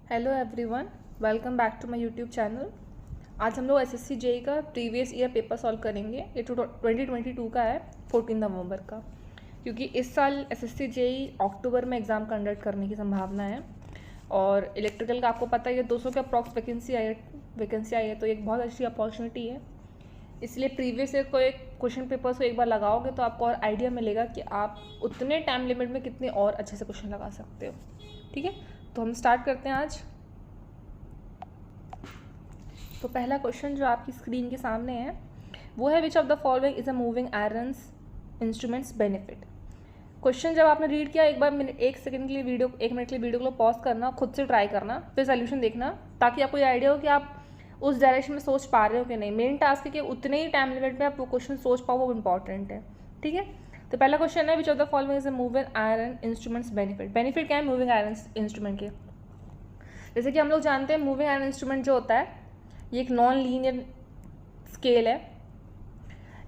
Hello everyone, welcome back to my YouTube channel. आज हम लोग एसएससी जेई का प्रीवियस ईयर पेपर सॉल्व करेंगे। ये 2022 का है, 14 नवंबर का, क्योंकि इस साल एसएससी जेई अक्टूबर में एग्ज़ाम कंडक्ट करने की संभावना है। और इलेक्ट्रिकल का आपको पता ही है 200 के अप्रॉक्स वैकेंसी आई है, तो एक बहुत अच्छी अपॉर्चुनिटी है। इसलिए प्रीवियस ईयर को एक क्वेश्चन पेपर को एक बार लगाओगे तो आपको और आइडिया मिलेगा कि आप उतने टाइम लिमिट में कितने और अच्छे से क्वेश्चन लगा सकते हो। ठीक है, तो हम स्टार्ट करते हैं आज। तो पहला क्वेश्चन जो आपकी स्क्रीन के सामने है वो है, which of the following is a moving irons instruments benefit. Question जब आपने रीड किया एक बार एक मिनट के लिए वीडियो को पॉज करना, खुद से ट्राई करना, फिर सोल्यूशन देखना, ताकि आपको ये आइडिया हो कि आप उस डायरेक्शन में सोच पा रहे हो कि नहीं। मेन टास्क है कि उतने ही टाइम लिमिट में आप वो क्वेश्चन सोच पाओ, वो इंपॉर्टेंट है। ठीक है, तो पहला क्वेश्चन है, which of the following is a moving iron instruments benefit. Benefit क्या है मूविंग आयरन इंस्ट्रूमेंट के? जैसे कि हम लोग जानते हैं मूविंग आयरन इंस्ट्रूमेंट जो होता है ये एक नॉन लीनियर स्केल है।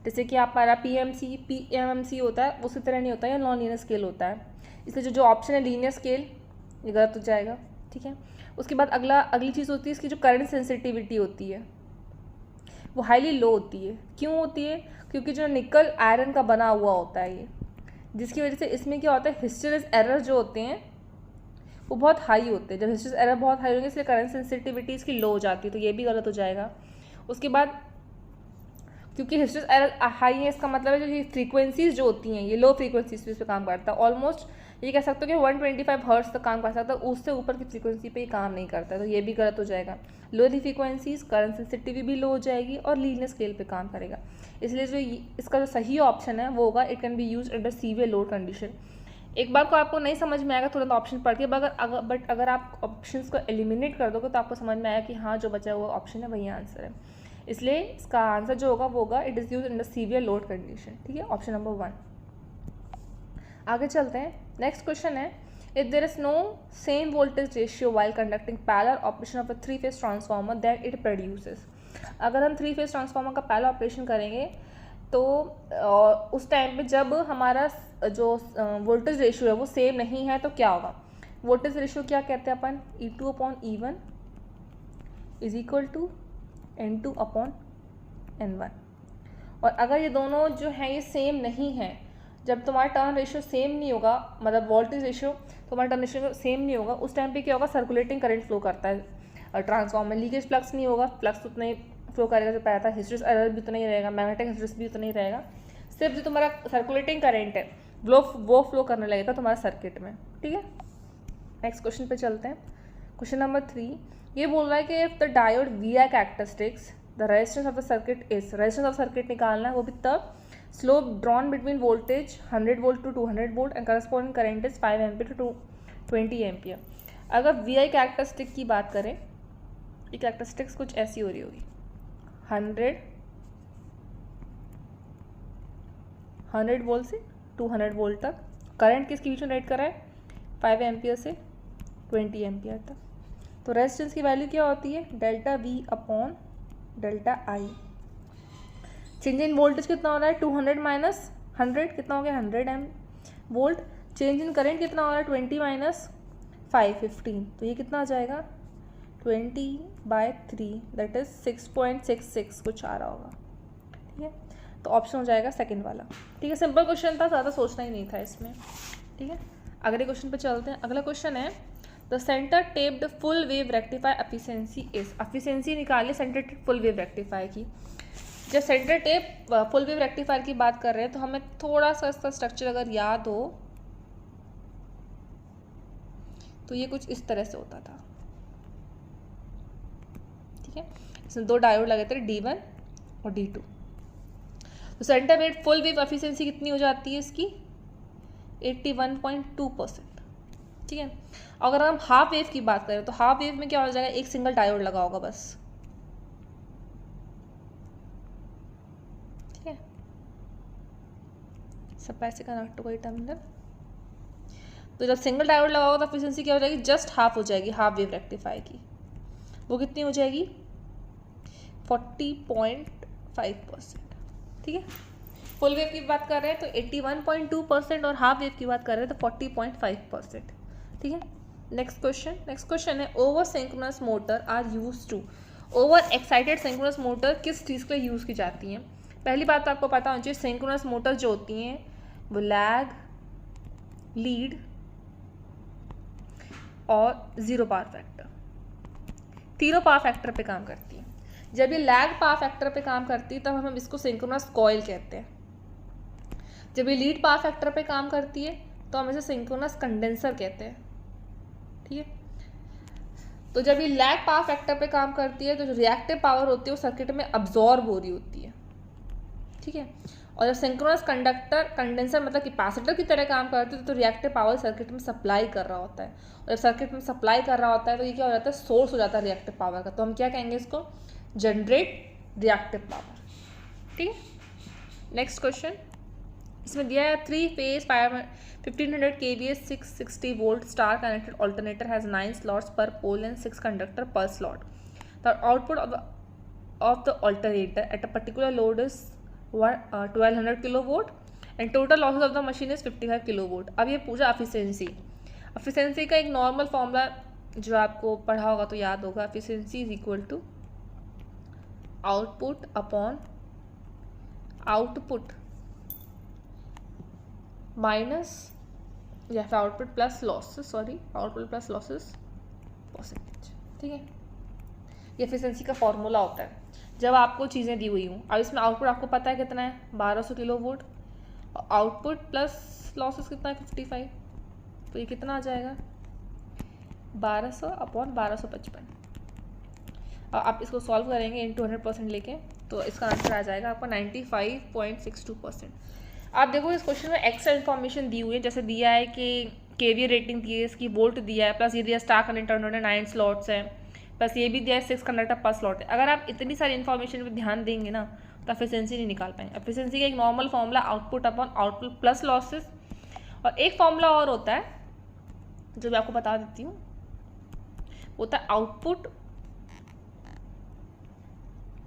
जैसे कि आप हमारा पीएमएमसी होता है उसी तरह नहीं होता है, ये नॉन लीनियर स्केल होता है। इसलिए जो ऑप्शन है लीनियर स्केल, ये गलत हो जाएगा। ठीक है, उसके बाद अगली चीज़ होती है इसकी जो करंट सेंसिटिविटी होती है वो हाईली लो होती है। क्यों होती है? क्योंकि जो निकल आयरन का बना हुआ होता है ये, जिसकी वजह से इसमें क्या होता है, हिस्टेरेसिस एरर जो होते हैं वो बहुत हाई होते हैं। जब हिस्टेरेसिस एरर बहुत हाई होंगे इसलिए करंट सेंसिटिविटी इसकी लो हो जाती है, तो ये भी गलत हो जाएगा। उसके बाद क्योंकि हिस्टेरेसिस एरर हाई है इसका मतलब है जो ये फ्रीक्वेंसीज जो होती हैं ये लो फ्रीक्वेंसीज पे काम करता है। ऑलमोस्ट ये कह सकते हो कि 125 हर्ट्ज तक काम कर सकता है, उससे ऊपर की फ्रीक्वेंसी पे ये काम नहीं करता है, तो ये भी गलत हो जाएगा। लो फ्रीक्वेंसीज, करंट सेंसिटिविटी भी लो हो जाएगी और लीनियर स्केल पे काम करेगा। इसलिए जो इसका जो सही ऑप्शन है वो होगा, it can be use under severe load condition. एक बार को आपको नहीं समझ में आएगा तुरंत ऑप्शन पढ़ के, बट अगर आप ऑप्शंस को एलिमिनेट कर दोगे तो आपको समझ में आएगा कि हाँ जो बचा हुआ ऑप्शन है वही आंसर है। इसलिए इसका आंसर जो होगा वो होगा, it is use under severe load condition. ठीक है, ऑप्शन नंबर 1। आगे चलते हैं, नेक्स्ट क्वेश्चन है, if there is no same voltage ratio while conducting parallel operation of a three phase transformer that it produces. अगर हम 3-फेज ट्रांसफार्मर का parallel operation करेंगे तो उस टाइम पे जब हमारा जो वोल्टेज रेशियो है वो सेम नहीं है तो क्या होगा? वोल्टेज रेशियो क्या कहते हैं अपन? E2/E1 is equal to N2/N1। और अगर ये दोनों जो हैं ये सेम नहीं है, जब तुम्हारा टर्न रेशियो सेम नहीं होगा, मतलब वोल्टेज रेशियो तुम्हारा टर्न रेशियो सेम नहीं होगा, उस टाइम पे क्या होगा, सर्कुलेटिंग करंट फ्लो करता है ट्रांसफार्मर। लीकेज फ्लक्स नहीं होगा, फ्लक्स उतना ही फ्लो करेगा जो पाया था, हिस्टेरेसिस एरर भी उतना ही रहेगा, मैग्नेटिक हिस्टेरेसिस भी उतना ही रहेगा। सिर्फ जो तुम्हारा सर्कुलेटिंग करंट है वो फ्लो करने लगेगा तुम्हारा सर्किट में। ठीक है, नेक्स्ट क्वेश्चन पे चलते हैं। क्वेश्चन नंबर 3 ये बोल रहा है कि if the diode VI characteristics the resistance of the circuit is, resistance of circuit निकालना है, वो भी तब slope drawn between voltage 100 volt to 200 volt and corresponding current is 5 ampere to 20 ampere. अगर VI कैरेक्टरिस्टिक की बात करें, ये कैरेक्टरिस्टिक्स कुछ ऐसी हो रही होगी, 100 वोल्ट से 200 वोल्ट तक, करंट किसके बीच में रेट कर रहा है, 5 एम्पियर से 20 एम्पियर तक। तो रेजिस्टेंस की वैल्यू क्या होती है, डेल्टा V/डेल्टा I। चेंज इन वोल्टेज कितना हो रहा है, 200 माइनस 100 कितना हो गया, 100 M volt. Change in current कितना हो रहा है, 20 माइनस 5 15, तो ये कितना आ जाएगा, 20/3 दैट इज 6.66 कुछ आ रहा होगा। ठीक है, तो ऑप्शन हो जाएगा सेकंड वाला। ठीक है, सिंपल क्वेश्चन था, ज़्यादा सोचना ही नहीं था इसमें। ठीक है, अगले क्वेश्चन पे चलते हैं। अगला क्वेश्चन है, the centre tapped full wave rectify efficiency is. Efficiency निकालिए centre tap full wave rectifier की। जब centre tap full wave rectifier की बात कर रहे हैं तो हमें थोड़ा सा इसका स्ट्रक्चर अगर याद हो तो ये कुछ इस तरह से होता था। ठीक है, इसमें 2 डायोड लगे थे, D1 और D2। तो centre wave full wave efficiency कितनी हो जाती है इसकी, 81.2%। ठीक है, अगर हम हाफ वेव की बात करें तो हाफ वेव में क्या हो जाएगा, एक सिंगल डायोड लगा होगा बस। ठीक है, सब ऐसे कनेक्ट हो गई टर्मिनल, तो जब सिंगल डायोड लगा होगा तो एफिशिएंसी क्या हो जाएगी, जस्ट हाफ हो जाएगी हाफ वेव रेक्टिफायर की। वो कितनी हो जाएगी, 40.5%। ठीक है, फुल वेव की बात कर रहे हैं तो 81.2% और हाफ वेव की बात कर रहे हैं तो 40.5%। ठीक है, नेक्स्ट क्वेश्चन है over synchronous motor are use to, over excited synchronous motor किस चीज़ के लिए यूज़ की जाती हैं। पहली बात तो आपको पता होनी चाहिए सिंक्रोनस मोटर जो होती हैं वो लैग, लीड और जीरो पावर फैक्टर, तीनों पावर फैक्टर पे काम करती है। जब ये लैग पावर फैक्टर पे काम करती है तब हम इसको सिंक्रोनस कॉइल कहते हैं। जब ये लीड पावर फैक्टर पे काम करती है तो हम इसे सिंक्रोनस कंडेंसर कहते हैं। ठीक है, तो जब ये लैग पावर फैक्टर पे काम करती है तो जो रिएक्टिव पावर होती है वो सर्किट में अब्जॉर्ब हो रही होती है। ठीक है, और जब सिंक्रोनस कंडेंसर मतलब कैपेसिटर की तरह काम करती है तो रिएक्टिव पावर सर्किट में सप्लाई कर रहा होता है, और जब सर्किट में सप्लाई कर रहा होता है तो ये क्या हो जाता है, सोर्स हो जाता है रिएक्टिव पावर का। तो हम क्या कहेंगे इसको, जनरेट रिएक्टिव पावर। ठीक है, नेक्स्ट क्वेश्चन इसमें दिया है 3 phase 1500 kVA 660 volt star connected alternator has 9 slots per pole and 6 conductor per slot. The output of the alternator at a particular load is 1200 kilowatt and total losses of the machine is 55 kilowatt. अब ये पूछा efficiency का एक normal formula जो आपको पढ़ा होगा तो याद होगा, efficiency is equal to output upon output minus या फिर आउटपुट प्लस लॉसेस, परसेंटेज। ठीक है, ये एफिशिएंसी का फॉर्मूला होता है जब आपको चीज़ें दी हुई हूँ। अब इसमें आउटपुट आपको पता है कितना है, 1200 किलोवाट, और आउटपुट प्लस लॉसेस कितना है, 55। तो ये कितना आ जाएगा, 1200 अपॉन 1255। और आप इसको सॉल्व करेंगे इनटू 100% लेके तो इसका आंसर आ जाएगा आपका 95.62%। आप देखो इस क्वेश्चन में एक्स्ट्रा इन्फॉर्मेशन दी हुई है, जैसे दिया है कि केवीए रेटिंग दी है, इसकी वोल्ट दिया है, प्लस ये दिया स्टार कंडक्टर 9 स्लॉट्स है, प्लस ये भी दिया है 6 कंडक्टर पर स्लॉट है। अगर आप इतनी सारी इन्फॉर्मेशन पे ध्यान देंगे ना तो एफिशिएंसी नहीं निकाल पाएंगे। एफिशिएंसी का एक normal formula output upon output plus losses, और एक फॉर्मूला और होता है जो मैं आपको बता देती हूँ, होता है आउटपुट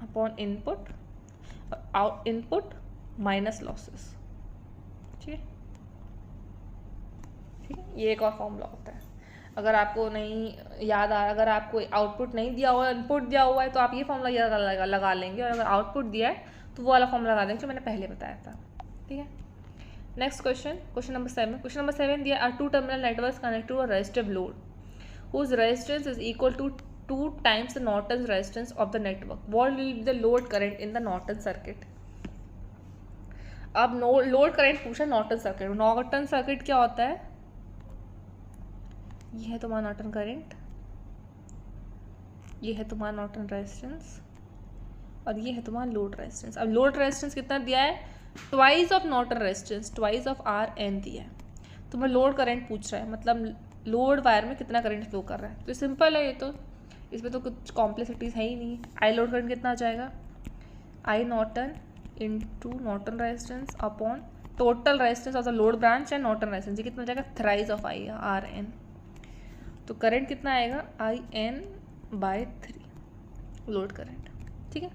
अपॉन इनपुट और इनपुट माइनस लॉसेस। ठीक है, ये एक और फॉर्मूला होता है। अगर आपको नहीं याद आ, अगर आपको आउटपुट नहीं दिया हुआ इनपुट दिया हुआ है तो आप ये फॉर्मूला याद लगा लेंगे, और अगर आउटपुट दिया है तो वो वाला फॉर्मूला लगा देंगे जो मैंने पहले बताया था। ठीक है, नेक्स्ट क्वेश्चन नंबर 7 दिया, 2 terminal network connect to a resistive load whose resistance is equal to 2 times the Norton's resistance of the network. What will be the load current in the Norton circuit? अब load current पूछा Norton circuit. Norton circuit क्या होता है, ये है तुम्हारा Norton current, ये है तुम्हारा नॉर्टन रेजिस्टेंस, और ये है तुम्हारा लोड रेजिस्टेंस। अब लोड रेजिस्टेंस कितना दिया है, twice of Norton resistance, twice of RN दिया है। तुम्हें लोड करंट पूछ रहा है, मतलब लोड वायर में कितना करंट फ्लो कर रहा है। तो सिंपल है ये तो, इसमें तो कुछ कॉम्प्लेक्सिटीज है ही नहीं। आई लोड करंट कितना आ जाएगा, I Norton into Norton resistance upon total resistance of the load branch and Norton resistance, ये कितना हो जाएगा, थ्राइस ऑफ आई RN। तो करंट कितना आएगा, IN/3 लोड करंट। ठीक है,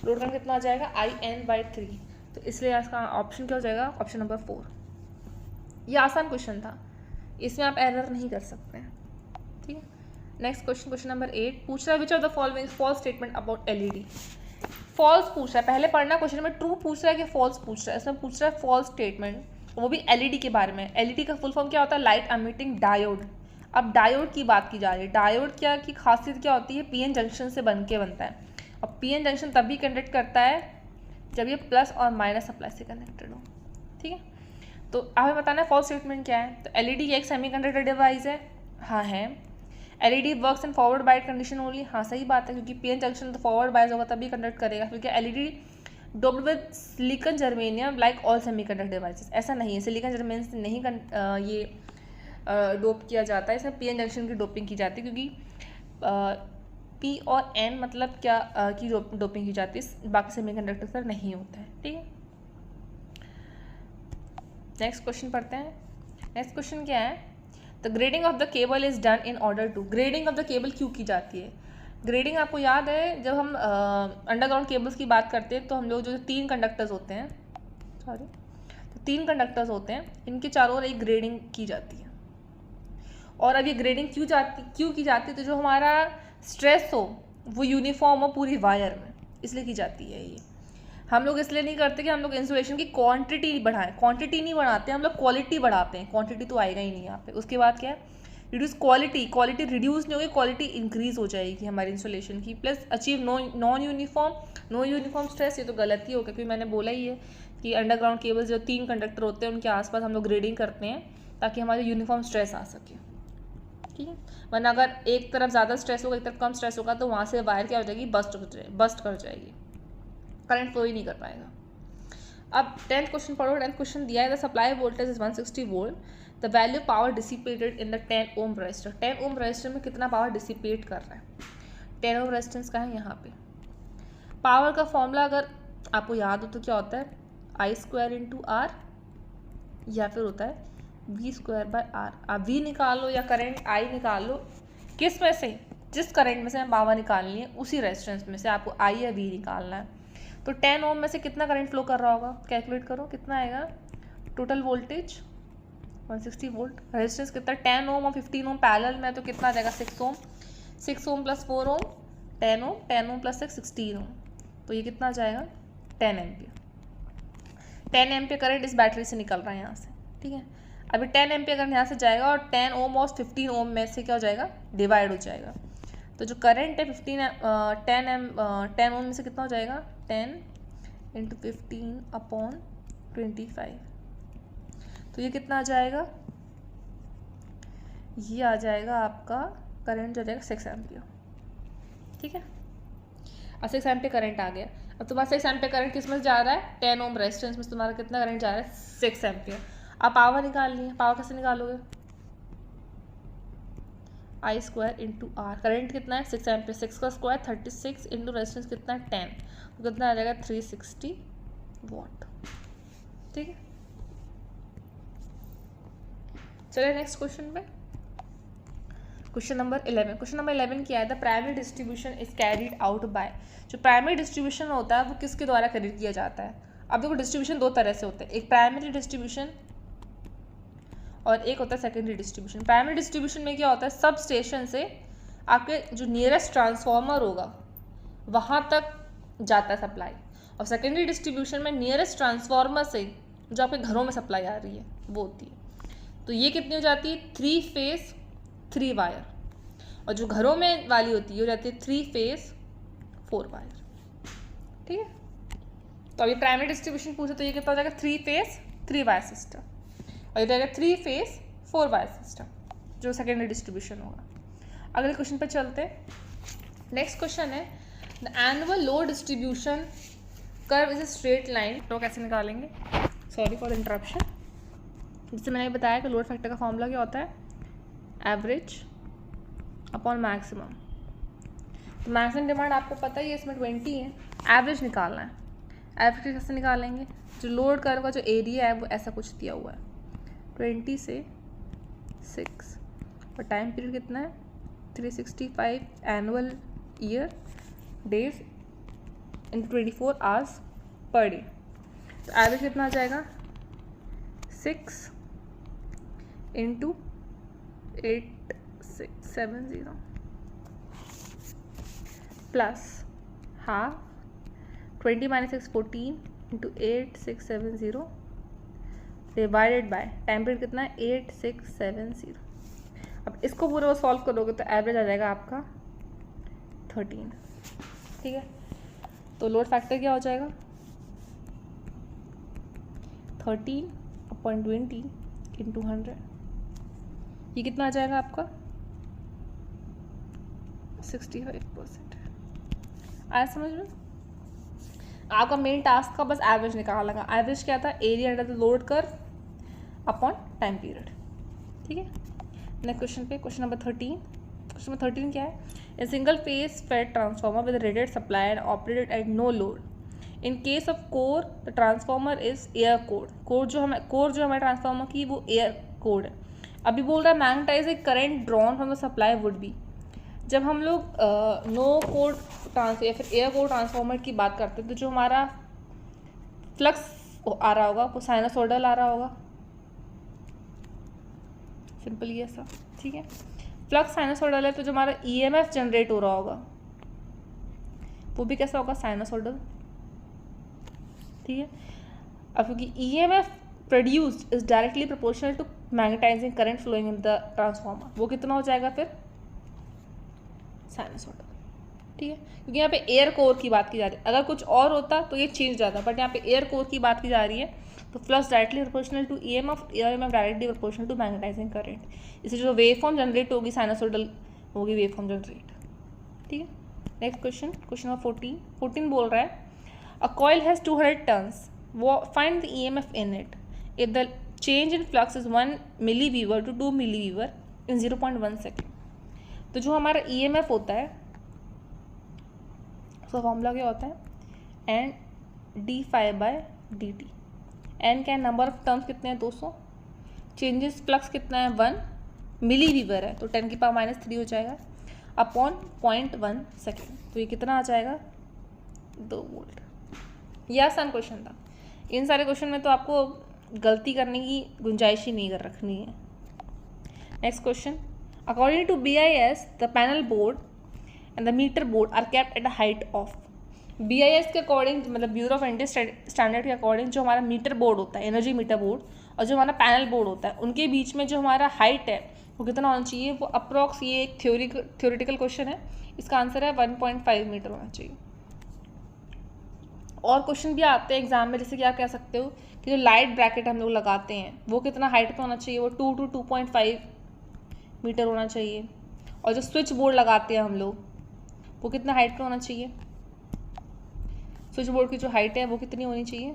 लोड करंट कितना आ जाएगा, IN/3। तो इसलिए इसका ऑप्शन क्या हो जाएगा, ऑप्शन नंबर 4। ये आसान क्वेश्चन था, इसमें आप एरर नहीं कर सकते हैं। ठीक है, नेक्स्ट क्वेश्चन नंबर 8 पूछ रहा है which of the following false statement about LED। False पूछ रहा है, पहले पढ़ना क्वेश्चन में ट्रू पूछ रहा है कि फॉल्स पूछ रहा है। इसमें पूछ रहा है फॉल्स स्टेटमेंट, वो भी LED के बारे में। LED का फुल फॉर्म क्या होता है, लाइट एमिटिंग डायोड। अब डायोड की बात की जा रही है, डायोड क्या की खासियत क्या होती है, PN जंक्शन से बनता है। अब PN जंक्शन तभी कंडक्ट करता है जब ये प्लस और माइनस सप्लाई से कनेक्टेड हो। ठीक है, तो हमें बताना है फॉल्स स्टेटमेंट क्या है। तो LED एक सेमीकंडक्टर डिवाइस है, हाँ है। LED works in forward bias condition only, हाँ सही बात है, क्योंकि PN जंक्शन तो फॉरवर्ड बायस होगा तभी कंडक्ट करेगा। क्योंकि LED doped with silicon germanium like all semiconductor devices, ऐसा नहीं है, सिलिकॉन जर्मेनियम से नहीं ये डोप किया जाता है, इसमें PN जंक्शन की डोपिंग की जाती है। क्योंकि P और N मतलब क्या की डोपिंग की जाती है, बाकी सेमीकंडक्टर पर नहीं होता है। ठीक है, नेक्स्ट क्वेश्चन पढ़ते हैं। नेक्स्ट क्वेश्चन क्या है, the grading of the cable is done in order to. Grading of the cable क्यों की जाती है, ग्रेडिंग आपको याद है जब हम अंडरग्राउंड केबल्स की बात करते हैं तो हम लोग जो 3 कंडक्टर्स होते हैं, तो 3 कंडक्टर्स होते हैं, इनके चारों ओर एक ग्रेडिंग की जाती है। और अब ये ग्रेडिंग क्यों की जाती है, तो जो हमारा स्ट्रेस हो वो यूनिफॉर्म हो पूरी वायर में, इसलिए की जाती है ये। हम लोग इसलिए नहीं करते कि हम लोग इंसुलेशन की क्वांटिटी बढ़ाएं, क्वांटिटी नहीं बढ़ाते, हम लोग क्वालिटी बढ़ाते हैं, क्वांटिटी तो आएगा ही नहीं यहाँ पे। उसके बाद क्या है, रिड्यूस क्वालिटी, क्वालिटी रिड्यूस नहीं होगी, क्वालिटी इंक्रीज हो जाएगी हमारी इंसुलेशन की। Plus achieve non uniform stress, ये तो गलती होगा क्योंकि मैंने बोला ही है कि अंडरग्राउंड केबल्स जो 3 कंडक्टर होते हैं उनके आसपास हम लोग ग्रेडिंग करते हैं ताकि हमारे यूनिफॉर्म स्ट्रेस आ सके, ठीक है। वरना अगर एक तरफ ज़्यादा स्ट्रेस होगा, एक तरफ कम स्ट्रेस होगा, तो वहाँ से वायर क्या हो जाएगी, बस्ट कर जाएगी, करंट फ्लो ही नहीं कर पाएगा। अब 10th क्वेश्चन पढ़ो। 10th क्वेश्चन दिया है, the supply voltage is 160 volt, the value power dissipated in the 10 ohm resistor. 10 ohm resistor में कितना पावर डिसिपेट कर रहा है, 10 ओम रेजिस्टेंस का है यहाँ पे। पावर का फॉर्मूला अगर आपको याद हो तो क्या होता है, I² × R या फिर होता है V²/R। आप V निकाल लो या करंट I निकाल लो, किस में से, जिस करंट में से पावर निकालनी है उसी रेजिस्टेंस में से आपको I या V निकालना है। तो 10 ओम में से कितना करंट फ्लो कर रहा होगा, कैलकुलेट करो कितना आएगा। टोटल वोल्टेज 160 वोल्ट, रेजिस्टेंस कितना 10 ओम और 15 ओम पैरेलल में, तो कितना आ जाएगा 6 ओम, 6 ओम + 4 ओम 10 ओम, 10 ओम + 6 16 ओम, तो ये कितना आ जाएगा 10 एम्पियर। 10 एम्पियर करंट इस बैटरी से निकल रहा है यहाँ से, ठीक है। अभी 10 एम्पियर करंट यहाँ से जाएगा और 10 ओम और 15 ओम में से क्या हो जाएगा, डिवाइड हो जाएगा। तो जो करंट है 10 ओम में से कितना हो जाएगा, 10 × 15/25, तो ये कितना आ जाएगा, ये आ जाएगा आपका करंट जो जाएगा 6 एम्पियर, ठीक है। और 6 एम्पियर करंट आ गया। अब तुम्हारा 6 एम्पियर करंट किस में जा रहा है, 10 ओम रेजिस्टेंस में तुम्हारा कितना करंट जा रहा है, 6 एम्पियर। अब पावर निकालनी है, पावर कैसे निकालोगे, I² × R, करंट कितना है 6 एम्पियर, 6 का स्क्वायर 36 × रेजिस्टेंस कितना है 10, तो कितना आ जाएगा 360 वाट, ठीक है। चलिए नेक्स्ट क्वेश्चन पे, क्वेश्चन नंबर 11। क्वेश्चन नंबर 11 क्या है, the primary distribution is carried out by. जो प्राइमरी डिस्ट्रीब्यूशन होता है वो किसके द्वारा कैरिड किया जाता है। अब देखो डिस्ट्रीब्यूशन दो तरह से होते हैं, एक प्राइमरी डिस्ट्रीब्यूशन और एक होता है सेकेंडरी डिस्ट्रीब्यूशन। प्राइमरी डिस्ट्रीब्यूशन में क्या होता है, सब स्टेशन से आपके जो नियरेस्ट ट्रांसफॉर्मर होगा वहाँ तक जाता है सप्लाई, और सेकेंडरी डिस्ट्रीब्यूशन में नियरेस्ट ट्रांसफॉर्मर से जो आपके घरों में सप्लाई आ रही है वो होती है। तो ये कितनी हो जाती है, 3 फेज 3 वायर, और जो घरों में वाली होती है हो जाती है 3 फेज 4 वायर, ठीक है। तो अभी प्राइमरी डिस्ट्रीब्यूशन पूछे तो ये कितना हो जाएगा, 3 फेज 3 वायर सिस्टम, और ये जाएगा 3 फेज 4 वायर सिस्टम जो सेकेंडरी डिस्ट्रीब्यूशन होगा। अगले क्वेश्चन पे चलते हैं। नेक्स्ट क्वेश्चन है, the annual load distribution curve is a straight line. तो कैसे निकालेंगे, सॉरी फॉर इंटरप्शन। जैसे मैंने बताया कि लोड फैक्टर का फॉर्मूला क्या होता है, एवरेज अपॉन मैक्सिमम। तो मैक्सिमम डिमांड आपको पता ही है, इसमें 20 है, एवरेज निकालना है। एवरेज कैसे निकालेंगे, जो लोड कर्व का जो एरिया है वो ऐसा कुछ दिया हुआ है, 20 से 6, और टाइम पीरियड कितना है 365 annual year days in 24 hours per day. तो एवरेज कितना आ जाएगा 6 × 8670 plus half 20 - 6 14 × 8670 divided by time period कितना है 8670। अब इसको पूरा सॉल्व करोगे तो एवरेज आ जाएगा आपका 13, ठीक है। तो लोड फैक्टर क्या हो जाएगा 13/20 × 100, ये कितना आ जाएगा आपका 65%। आया समझ में। आपका मेन टास्क का बस एवरेज निकालना लगा। एवरेज क्या था, area under the load curve upon time period, ठीक है। नेक्स्ट क्वेश्चन पे, क्वेश्चन नंबर 13। क्वेश्चन नंबर 13 क्या है, a single phase fed transformer with rated supply and operated at no load. In case of core the transformer is air cooled. Core जो हमारे transformer की वो air code है। अभी बोल रहा है magnetising current drawn from the supply would be. जब हम लोग नो कोड ट्रांस या फिर एयर कोड ट्रांसफार्मर की बात करते हैं तो जो हमारा फ्लक्स आ रहा होगा वो साइनसोइडल आ रहा होगा, सिंपल ये ऐसा, ठीक है। फ्लक्स साइनसोइडल है तो जो हमारा ईएमएफ जनरेट हो रहा होगा वो भी कैसा होगा, साइनसोइडल, ठीक है। अब क्योंकि EMF produced is directly proportional to magnetising current flowing in the transformer, वो कितना हो जाएगा फिर, साइनसोइडल, ठीक है। क्योंकि यहाँ पे एयर कोर की बात की जा रही है, अगर कुछ और होता तो ये चेंज जाता, बट यहाँ पे एयर कोर की बात की जा रही है तो flux directly proportional to EMF, EMF directly proportional to magnetising current. इससे जो वेव फॉर्म जनरेट होगी साइनसोइडल होगी वेव फॉर्म जनरेट, ठीक है। नेक्स्ट क्वेश्चन नंबर 14 बोल रहा है a coil has 200 turns, find the EMF in it if the change in flux is 1 milliweber to 2 milliweber in 0.1 second. तो जो हमारा ईएमएफ होता है उसका फॉर्मूला क्या होता है, N d phi by d t. N क्या है, नंबर ऑफ टर्म्स कितने हैं 200, चेंजेस फ्लक्स कितना है 1 मिलीवीवर है तो 10⁻³ हो जाएगा अपॉन 0.1 सेकेंड, तो ये कितना आ जाएगा 2 वोल्ट। यह आसान क्वेश्चन था। इन सारे क्वेश्चन में तो आपको गलती करने की गुंजाइश ही नहीं कर रखनी है। Next question, according to BIS the panel board and the meter board are kept at a height of. BIS के अकॉर्डिंग, मतलब ब्यूरो ऑफ इंडियन स्टैंडर्ड के अकॉर्डिंग जो हमारा मीटर बोर्ड होता है, एनर्जी मीटर बोर्ड, और जो हमारा पैनल बोर्ड होता है, उनके बीच में जो हमारा हाइट है वो कितना होना चाहिए, वो अप्रॉक्स, ये एक थ्योरेटिकल क्वेश्चन है, इसका आंसर है 1.5 मीटर होना चाहिए। और क्वेश्चन भी आते हैं एग्जाम में, जैसे कि आप कह सकते हो कि जो लाइट ब्रैकेट हम लोग लगाते हैं वो कितना हाइट पे होना चाहिए, वो 2 to 2.5 मीटर होना चाहिए। और जो स्विच बोर्ड लगाते हैं हम लोग वो कितना हाइट पे होना चाहिए, स्विच बोर्ड की जो हाइट है वो कितनी होनी चाहिए,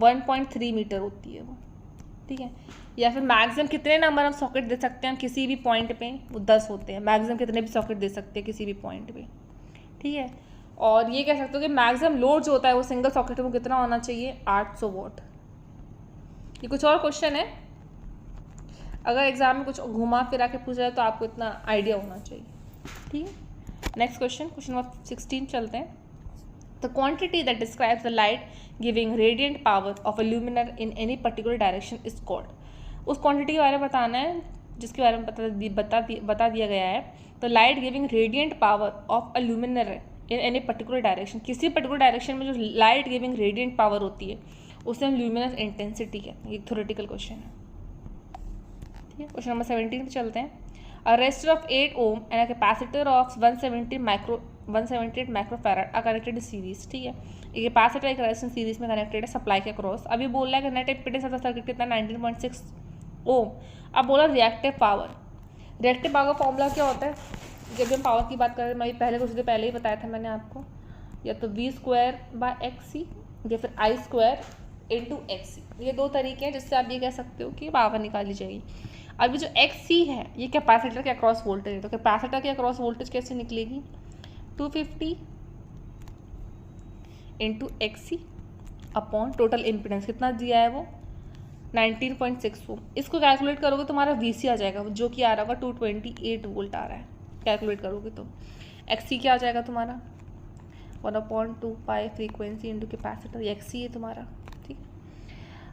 1.3 मीटर होती है वो, ठीक है। या फिर मैक्सिमम कितने नंबर ऑफ सॉकेट दे सकते हैं हम किसी भी पॉइंट पे, वो 10 होते हैं। मैक्सिमम कितने भी सॉकेट दे सकते हैं किसी भी पॉइंट पे, ठीक है। और ये कह सकते हो कि मैक्सिमम लोड जो होता है वो सिंगल सॉकेट में कितना होना चाहिए, 800 वॉट। ये कुछ और क्वेश्चन है, अगर एग्जाम में कुछ घुमा फिरा के पूछा जाए तो आपको इतना आइडिया होना चाहिए, ठीक है। नेक्स्ट क्वेश्चन नंबर 16 चलते हैं। The quantity that describes the light giving radiant power of a luminaire in any particular direction is called. उस क्वांटिटी के बारे में बताना है जिसके बारे में बता दिया गया है। तो light giving radiant power of a luminaire in any particular direction, किसी पर्टिकुलर डायरेक्शन में जो लाइट गिविंग रेडियंट पावर होती है उसे हम ल्यूमिनस इंटेंसिटी कहते हैं। ये थ्योरेटिकल क्वेश्चन है, ठीक है। क्वेश्चन नंबर 17 पे चलते हैं। A resistor of 8 ohm and a capacitor of 178 microfarad are connected in series, ठीक है। ये कैपेसिटर एक रेजिस्टेंस सीरीज में कनेक्टेड है सप्लाई के अक्रॉस। अभी बोल रहा है कि net impedance of the circuit कितना 19.6 ओम। अब बोला रिएक्टिव पावर। रिएक्टिव पावर का फॉर्मूला क्या होता है, जब भी हम पावर की बात कर रहे हैं, मैं पहले कुछ देर पहले ही बताया था मैंने आपको, या तो V²/XC या फिर I²/XC। ये दो तरीके हैं जिससे आप ये कह सकते हो कि पावर निकाली जाएगी। अभी जो XC है ये कैपेसिटर के अक्रॉस वोल्टेज है, तो कैपेसिटर के अक्रॉस वोल्टेज कैसे निकलेगी, 250 × XC अपॉन टोटल इम्पीडेंस कितना दिया है वो 19.6 ओम। इसको कैलकुलेट करोगे तो हमारा VC आ जाएगा जो कि आ रहा होगा 228 वोल्ट आ रहा है। कैलकुलेट करोगे तो XC क्या आ जाएगा तुम्हारा 1/2π फ्रीक्वेंसी इंटू कैपेसिटर, ये XC है तुम्हारा, ठीक।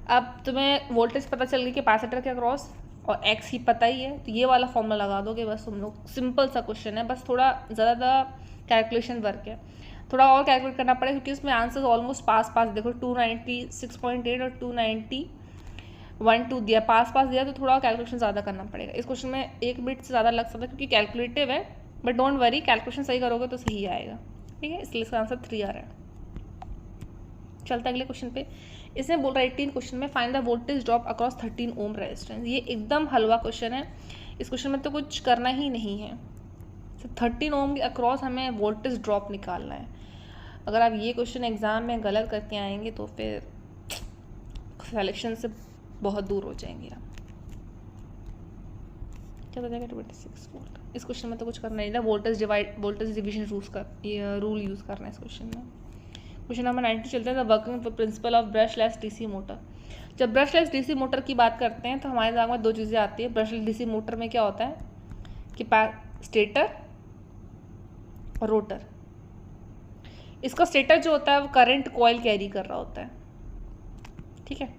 अब तुम्हें वोल्टेज पता चल गई कैपेसिटर के अक्रॉस और X ही पता ही है, तो ये वाला फॉर्मूला लगा दोगे बस तुम लोग। सिंपल सा क्वेश्चन है, बस थोड़ा ज़्यादा कैलकुलेशन वर्क है, थोड़ा और कैलकुलेट करना पड़ेगा क्योंकि उसमें आंसर्स ऑलमोस्ट पास देखो 296.8 और 290.12 दिया, पास दिया, तो थोड़ा कैलकुलेशन ज़्यादा करना पड़ेगा। इस क्वेश्चन में 1 मिनट से ज़्यादा लग सकता है क्योंकि कैलकुलेटिव है, बट डोंट वरी, कैलकुलेशन सही करोगे तो सही आएगा, ठीक है। इसलिए इसका आंसर 3 आ रहा है। चलता है अगले क्वेश्चन पे। इसमें बोल रहा है 18 क्वेश्चन में find the voltage drop across 13 ohm resistance. ये एकदम हलवा क्वेश्चन है, इस क्वेश्चन में तो कुछ करना ही नहीं है, सिर्फ 13 ओम के अक्रॉस हमें वोल्टेज ड्रॉप निकालना है। अगर आप ये क्वेश्चन एग्जाम में गलत करके आएंगे तो फिर सिलेक्शन से बहुत दूर हो जाएंगे आप। क्या बताएगा 26 वोल्ट। इस क्वेश्चन में तो कुछ करना नहीं है, वोल्टेज डिवीजन रूल यूज़ करना है इस क्वेश्चन में। क्वेश्चन नंबर 90 चलते हैं। The working principle of brushless DC motor. जब ब्रशलेस डीसी मोटर की बात करते हैं तो हमारे दिमाग में 2 चीज़ें आती है। ब्रशलेस डीसी मोटर में क्या होता है कि स्टेटर और रोटर। इसका स्टेटर जो होता है वो करंट कॉइल कैरी कर रहा होता है, ठीक है,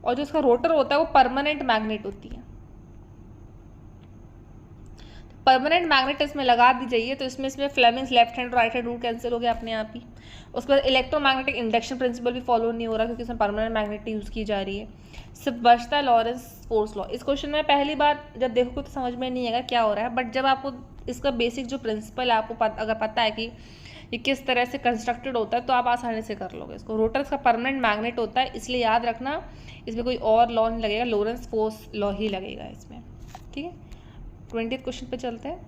और जो उसका रोटर होता है वो परमानेंट मैग्नेट होती है। परमानेंट मैग्नेट इसमें लगा दी जाइए तो इसमें फ्लेमिंग्स लेफ्ट हैंड और राइट हैंड रूल कैंसिल हो गया अपने आप ही। उसके बाद इलेक्ट्रोमैग्नेटिक इंडक्शन प्रिंसिपल भी फॉलो नहीं हो रहा क्योंकि इसमें परमानेंट मैग्नेट यूज़ की जा रही है। सिर्फ बचता है लॉरेंस फोर्स लॉ। इस क्वेश्चन में पहली बार जब देखोगे तो समझ में नहीं आएगा क्या हो रहा है, बट जब आपको इसका बेसिक जो प्रिंसिपल है आपको अगर पता है कि ये किस तरह से कंस्ट्रक्टेड होता है तो आप आसानी से कर लोगे इसको। रोटर इसका परमानेंट मैग्नेट होता है, इसलिए याद रखना इसमें कोई और लॉ नहीं लगेगा, लॉरेंस फोर्स लॉ ही लगेगा इसमें। ठीक है, 20th क्वेश्चन पे चलते हैं।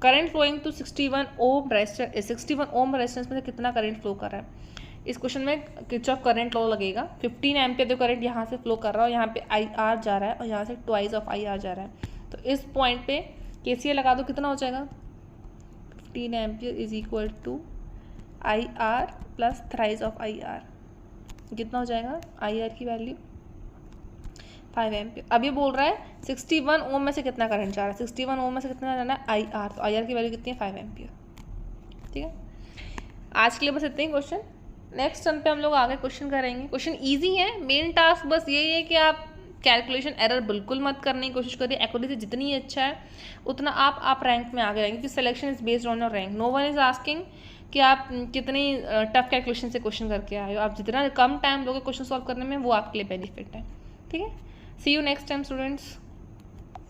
Current flowing to 61 ohm resistance, 61 ohm resistance में से कितना करंट फ्लो कर रहा है। इस क्वेश्चन में किरचॉफ करंट लॉ लगेगा। 15 एम्पियर तो करंट यहाँ से फ्लो कर रहा है और यहाँ पे आई आर जा रहा है और यहाँ से ट्वाइस ऑफ आई आर जा रहा है। तो इस पॉइंट पे केसीएल लगा दो, कितना हो जाएगा 15 ampere is equal to I R plus thrice of I R. कितना हो जाएगा आई आर की वैल्यू 5 एम्पियर। अब ये बोल रहा है 61 ओम में से कितना करंट जा रहा है, 61 ओम में से कितना जाना है आई आर, तो आई आर की वैल्यू कितनी है 5 एम्पियर। ठीक है, आज के लिए बस इतने ही क्वेश्चन। नेक्स्ट टर्म पे हम लोग आगे क्वेश्चन करेंगे। क्वेश्चन इजी है, मेन टास्क बस यही है कि आप कैलकुलेशन एरर बिल्कुल मत करने की कोशिश करिए। एक्यूरेसी जितनी अच्छा है उतना आप रैंक में आगे रहेंगे क्योंकि selection is based on your rank. No one is asking कि आप कितनी टफ कैलकुलेशन से क्वेश्चन करके आए हो। आप जितना कम टाइम लोगे क्वेश्चन सॉल्व करने में वो आपके लिए बेनिफिट है। ठीक है, सी यू नेक्स्ट टाइम स्टूडेंट्स।